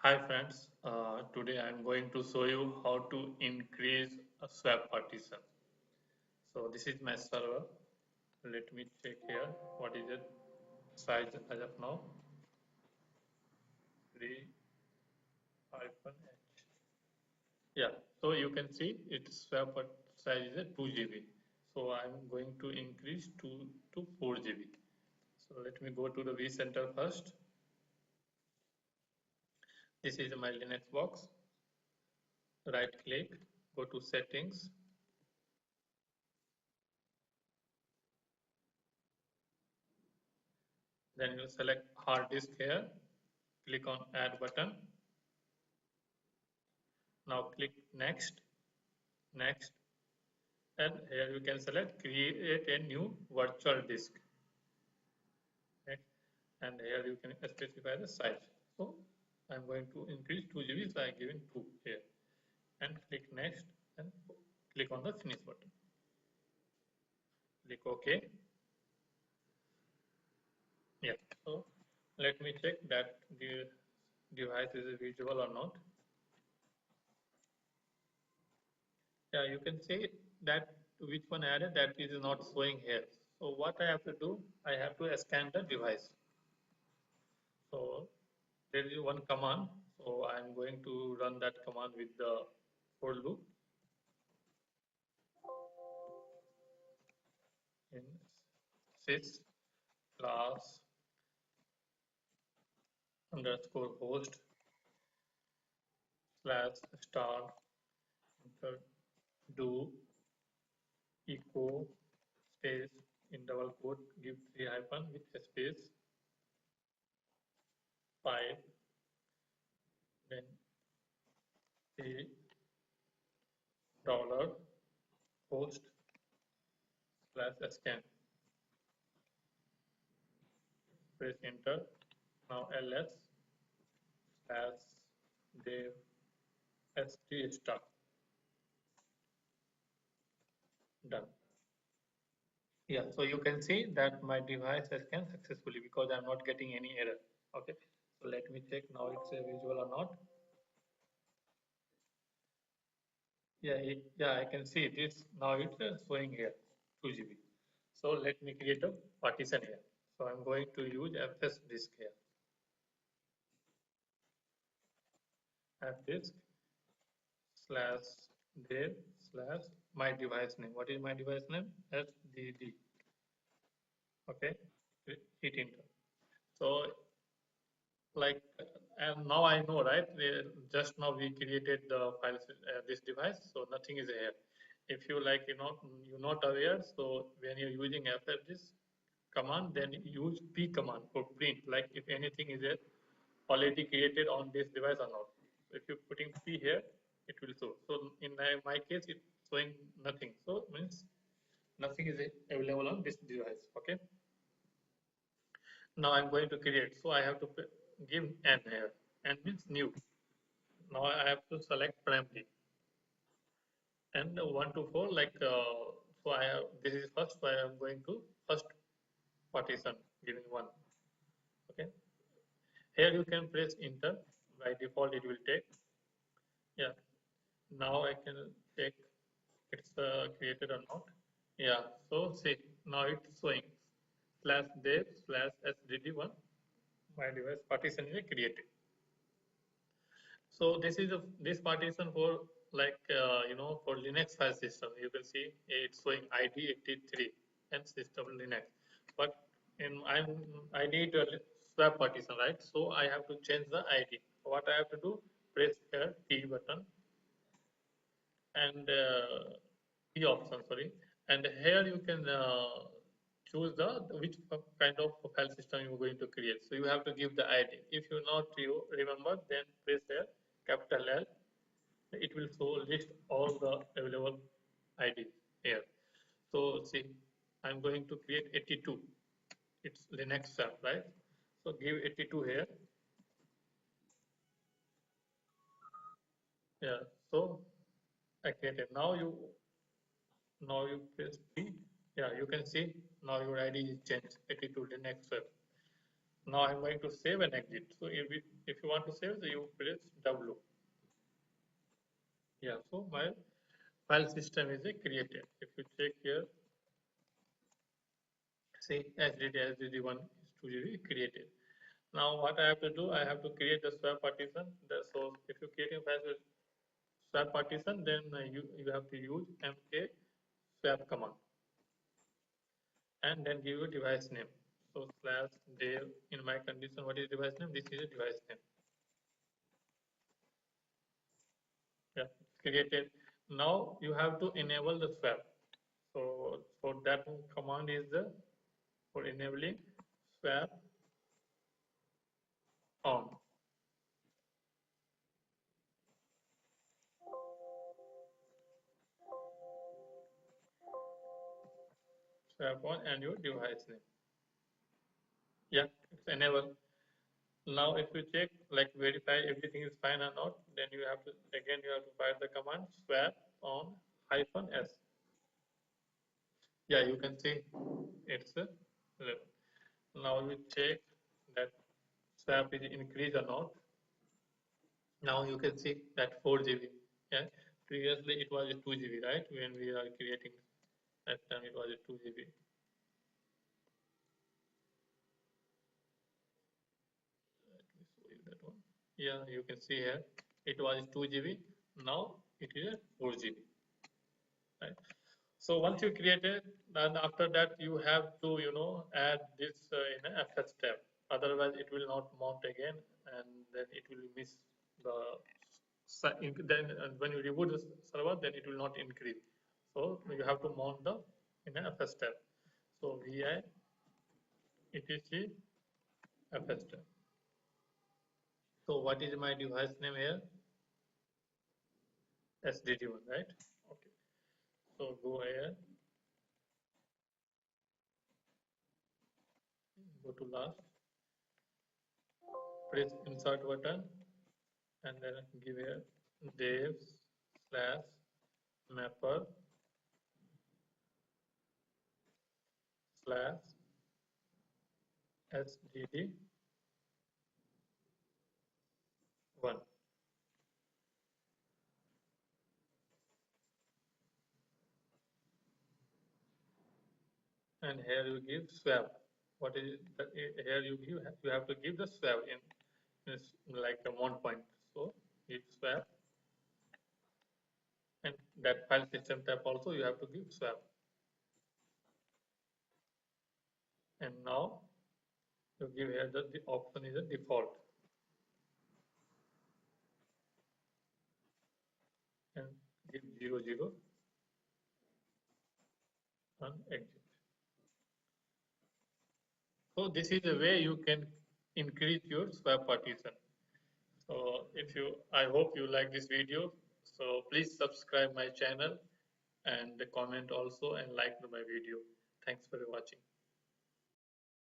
Hi friends, today I am going to show you how to increase a swap partition. So this is my server. Let me check here what is it size as of now 3 hyphen h. Yeah, so you can see its swap size is a 2 GB. So I'm going to increase to 4 GB. So let me go to the vCenter first. This is my Linux box. Right click, go to settings. Then you select hard disk here. Click on add button. Now click next, next, and here you can select create a new virtual disk. Next, and here you can specify the size. So I'm going to increase 2 GB, so I'm giving 2 here. And click next and click on the finish button. Click OK. Yeah. So let me check that the device is visible or not. Yeah, you can see that which one added that is not showing here. So what I have to do, I have to scan the device. So there is one command. So I'm going to run that command with the for loop in sys class underscore host slash star enter do echo space in double quote give 3 hyphen with space 5 then the dollar host slash scan press enter now ls slash dev st star done. Yeah, so you can see that my device has scanned successfully because I'm not getting any error. Okay, so let me check now it's a visual or not. Yeah, yeah, I can see this now it's showing here 2 GB. So let me create a partition here. So I'm going to use fs disk here. Fdisk slash dev slash my device name. What is my device name? SDD. Okay, hit enter. So like and now I know, right? Just now we created the files this device, so nothing is here. If you like, you're not aware, so when you're using fs command, then use p command for print, like if anything is already created on this device or not. If you're putting p here, it will show. So in my case it's showing nothing, so means nothing is available on this device. Okay, now I'm going to create, so I have to give n here. N means new. Now I have to select primary and 1 to 4 like so I have this is first, so I am going to first partition giving 1. Okay, here you can press enter. By default it will take. Yeah, now I can check it's created or not. Yeah, so see now it's showing slash dev slash sdd1 my device partition is created. So this is this partition for like for Linux file system. You can see it's showing ID 83 and system Linux. But in I need a swap partition, right? So I have to change the ID. What I have to do? Press here T button and T option. Sorry, and here you can choose the which kind of file system you are going to create. So you have to give the ID. If you remember, then press here capital L. It will show list all the available ID here. So see, I'm going to create 82. It's Linux swap, right? So give 82 here. Yeah. So I created. Now you press P. Yeah, you can see now your ID is changed 82 Linux swap. Now I'm going to save and exit. So if you you want to save, so you press W. Yeah, so my file system is created. If you check here, say SDD1 is 2 GB created. Now what I have to do, I have to create the swap partition. So if you create a file swap partition, then you have to use mk swap command and then give a device name. So slash dev in my condition, what is device name? This is a device name. Yeah, it's created. Now you have to enable the swap. So that command is the for enabling swap on. Swap on and your device name. Yeah, it's enabled. Now if you check like verify everything is fine or not, then you have to again you have to fire the command swap on -s. Yeah, you can see it's a level. Now we check that swap is increased or not. Now you can see that 4 GB. Yeah, previously it was a 2 GB, right? When we are creating that time it was a 2 GB. Let me show you that one. Yeah, you can see here it was 2 GB. Now it is a 4 GB. Right? So once you create it, then after that you have to add this in a FS tab. Otherwise, it will not mount again, and then it will miss the then when you reboot the server, then it will not increase. So you have to mount the in a FS tab. So vi etc FS tab. So what is my device name here? SDD1, right? Okay. So go here, go to last, press insert button, and then give here dev slash mapper slash sdd1, and here you give swap. What is it here you have to give the swap in this like a one point. So give swap, and that file system tab also you have to give swap. And now you give here the option is a default and give 00 and exit. So this is a way you can increase your swap partition. So I hope you like this video. So please subscribe my channel and comment also and like my video. Thanks for watching.